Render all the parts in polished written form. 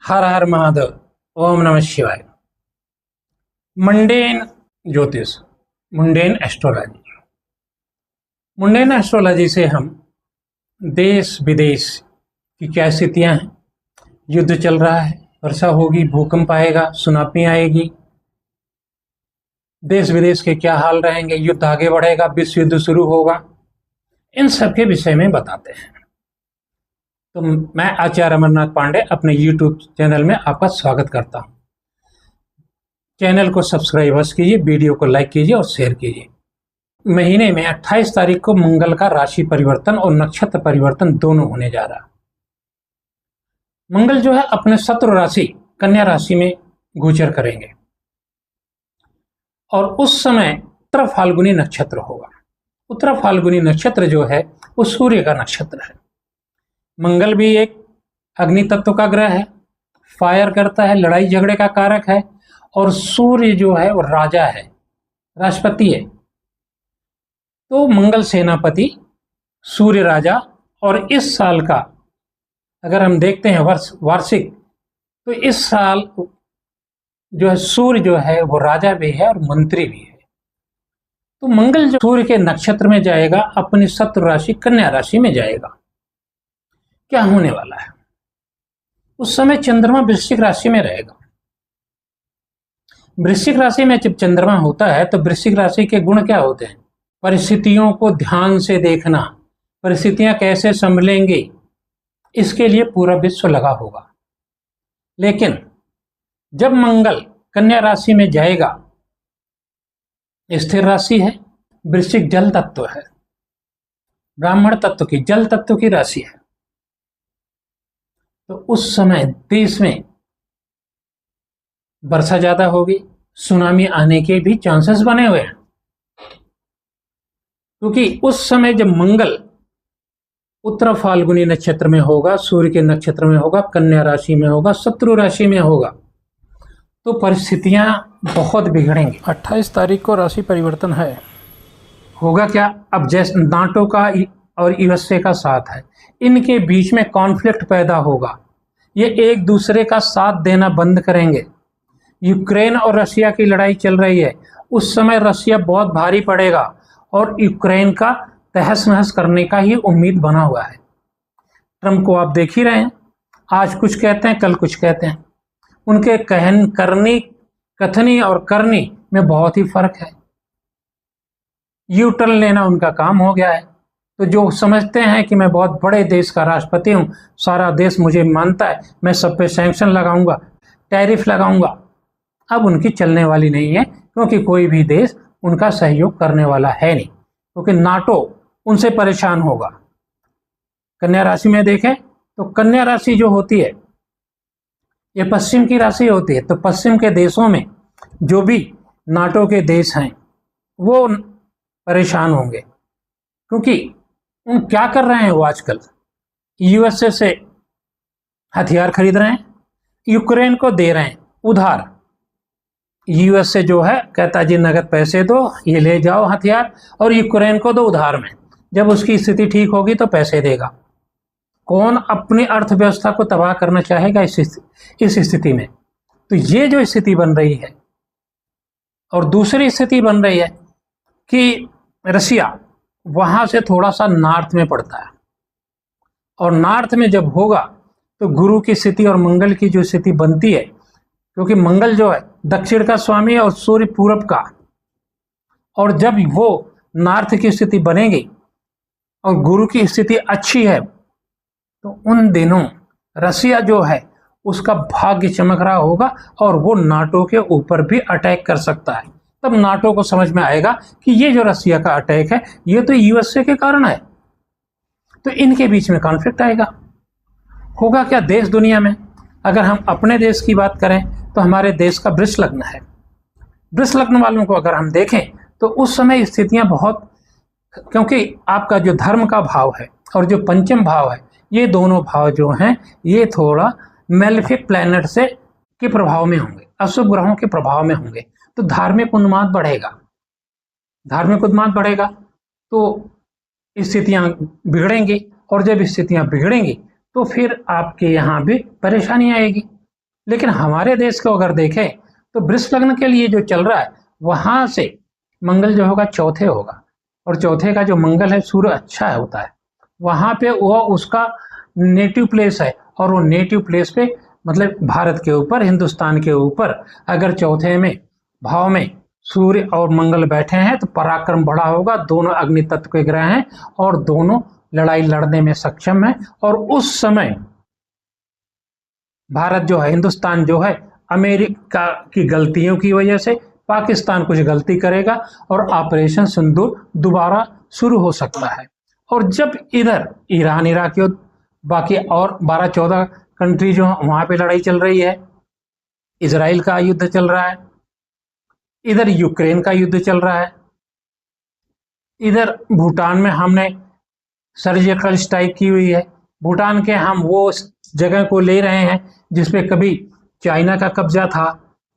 हर हर महादेव। ओम नमः शिवाय। मंडेन ज्योतिष, मुंडेन एस्ट्रोलॉजी। मुंडेन एस्ट्रोलॉजी से हम देश विदेश की क्या स्थितियां हैं, युद्ध चल रहा है, वर्षा होगी, भूकंप आएगा, सुनामी आएगी, देश विदेश के क्या हाल रहेंगे, युद्ध आगे बढ़ेगा, विश्व युद्ध शुरू होगा, इन सब के विषय में बताते हैं। तो मैं आचार्य अमरनाथ पांडे अपने YouTube चैनल में आपका स्वागत करता हूं। चैनल को सब्सक्राइब कीजिए, वीडियो को लाइक कीजिए और शेयर कीजिए। महीने में 28 तारीख को मंगल का राशि परिवर्तन और नक्षत्र परिवर्तन दोनों होने जा रहा। मंगल जो है अपने शत्रु राशि कन्या राशि में गोचर करेंगे और उस समय उत्तर फाल्गुनी नक्षत्र होगा। उत्तर फाल्गुनी नक्षत्र जो है वो सूर्य का नक्षत्र है। मंगल भी एक अग्नि तत्व का ग्रह है, फायर करता है, लड़ाई झगड़े का कारक है, और सूर्य जो है वो राजा है, राष्ट्रपति है। तो मंगल सेनापति, सूर्य राजा। और इस साल का अगर हम देखते हैं वार्षिक, तो इस साल जो है सूर्य जो है वो राजा भी है और मंत्री भी है। तो मंगल जो सूर्य के नक्षत्र में जाएगा, अपनी शत्रु राशि कन्या राशि में जाएगा। क्या होने वाला है? उस समय चंद्रमा वृश्चिक राशि में रहेगा। वृश्चिक राशि में जब चंद्रमा होता है तो वृश्चिक राशि के गुण क्या होते हैं? परिस्थितियों को ध्यान से देखना, परिस्थितियां कैसे संभलेंगी, इसके लिए पूरा विश्व लगा होगा। लेकिन जब मंगल कन्या राशि में जाएगा, स्थिर राशि है, वृश्चिक जल तत्व है, ब्राह्मण तत्व की, जल तत्व की राशि है, तो उस समय देश में वर्षा ज्यादा होगी, सुनामी आने के भी चांसेस बने हुए हैं। क्योंकि उस समय जब मंगल उत्तर फाल्गुनी नक्षत्र में होगा, सूर्य के नक्षत्र में होगा, कन्या राशि में होगा, शत्रु राशि में होगा, तो परिस्थितियां बहुत बिगड़ेंगी। 28 तारीख को राशि परिवर्तन है। होगा क्या? अब जैसे नाटो का और यूएसए का साथ है, इनके बीच में कॉन्फ्लिक्ट पैदा होगा। ये एक दूसरे का साथ देना बंद करेंगे। यूक्रेन और रशिया की लड़ाई चल रही है, उस समय रशिया बहुत भारी पड़ेगा और यूक्रेन का तहस नहस करने का ही उम्मीद बना हुआ है। ट्रंप को आप देख ही रहे हैं, आज कुछ कहते हैं, कल कुछ कहते हैं। उनके कथनी और करनी में बहुत ही फर्क है। यू टर्न लेना उनका काम हो गया है। तो जो समझते हैं कि मैं बहुत बड़े देश का राष्ट्रपति हूं, सारा देश मुझे मानता है, मैं सब पे सैंक्शन लगाऊंगा, टैरिफ लगाऊंगा, अब उनकी चलने वाली नहीं है। क्योंकि कोई भी देश उनका सहयोग करने वाला है नहीं, क्योंकि नाटो उनसे परेशान होगा। कन्या राशि में देखें तो कन्या राशि जो होती है ये पश्चिम की राशि होती है। तो पश्चिम के देशों में जो भी नाटो के देश हैं वो परेशान होंगे। क्योंकि उन क्या कर रहे हैं वो आजकल? यूएसए से हथियार खरीद रहे हैं, यूक्रेन को दे रहे हैं उधार। यूएसए जो है कहता जी नगद पैसे दो, ये ले जाओ हथियार, और यूक्रेन को दो उधार में, जब उसकी स्थिति ठीक होगी तो पैसे देगा। कौन अपनी अर्थव्यवस्था को तबाह करना चाहेगा इस स्थिति में? तो ये जो स्थिति बन रही है, और दूसरी स्थिति बन रही है कि रशिया वहां से थोड़ा सा नॉर्थ में पड़ता है, और नॉर्थ में जब होगा तो गुरु की स्थिति और मंगल की जो स्थिति बनती है, क्योंकि मंगल जो है दक्षिण का स्वामी है और सूर्य पूरब का, और जब वो नॉर्थ की स्थिति बनेगी और गुरु की स्थिति अच्छी है, तो उन दिनों रशिया जो है उसका भाग्य चमक रहा होगा और वो नाटो के ऊपर भी अटैक कर सकता है। तब नाटो को समझ में आएगा कि ये जो रशिया का अटैक है ये तो यूएसए के कारण है, तो इनके बीच में कॉन्फ्लिक्ट आएगा। होगा क्या देश दुनिया में? अगर हम अपने देश की बात करें तो हमारे देश का वृष लग्न है। वृष लग्न वालों को अगर हम देखें तो उस समय स्थितियां बहुत, क्योंकि आपका जो धर्म का भाव है और जो पंचम भाव है, ये दोनों भाव जो हैं ये थोड़ा मेलेफिक प्लैनेट से के प्रभाव में होंगे, अशुभ ग्रहों के प्रभाव में होंगे। तो धार्मिक उन्माद बढ़ेगा, धार्मिक उन्माद बढ़ेगा तो स्थितियां बिगड़ेंगी, और जब स्थितियां बिगड़ेंगी तो फिर आपके यहाँ भी परेशानी आएगी। लेकिन हमारे देश को अगर देखें तो वृष लग्न के लिए जो चल रहा है वहां से मंगल जो होगा चौथे होगा, और चौथे का जो मंगल है सूर्य अच्छा होता है, वहां पे वो उसका नेटिव प्लेस है, और वो नेटिव प्लेस पे मतलब भारत के ऊपर, हिंदुस्तान के ऊपर अगर चौथे में भाव में सूर्य और मंगल बैठे हैं तो पराक्रम बड़ा होगा। दोनों अग्नि तत्व के ग्रह हैं और दोनों लड़ाई लड़ने में सक्षम है। और उस समय भारत जो है, हिंदुस्तान जो है, अमेरिका की गलतियों की वजह से पाकिस्तान कुछ गलती करेगा और ऑपरेशन सिंदूर दोबारा शुरू हो सकता है। और जब इधर ईरान इराक युद्ध, बाकी और 12-14 कंट्री जो वहां पे लड़ाई चल रही है, इजराइल का युद्ध चल रहा है, इधर यूक्रेन का युद्ध चल रहा है, इधर भूटान में हमने सर्जिकल स्ट्राइक की हुई है, भूटान के हम वो जगह को ले रहे हैं जिसपे कभी चाइना का कब्जा था।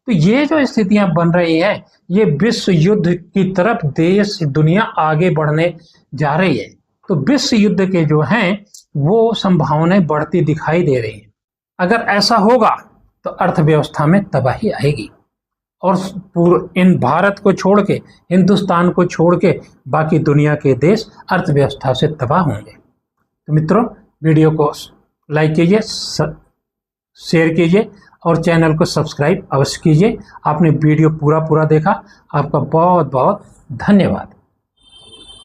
तो ये जो स्थितियां बन रही है, ये विश्व युद्ध की तरफ देश दुनिया आगे बढ़ने जा रही है। तो विश्व युद्ध के जो हैं वो संभावनाएं बढ़ती दिखाई दे रही हैं। अगर ऐसा होगा तो अर्थव्यवस्था में तबाही आएगी और इन भारत को छोड़ के, हिंदुस्तान को छोड़ के बाकी दुनिया के देश अर्थव्यवस्था से तबाह होंगे। तो मित्रों, वीडियो को लाइक कीजिए, शेयर कीजिए और चैनल को सब्सक्राइब अवश्य कीजिए। आपने वीडियो पूरा देखा, आपका बहुत बहुत धन्यवाद।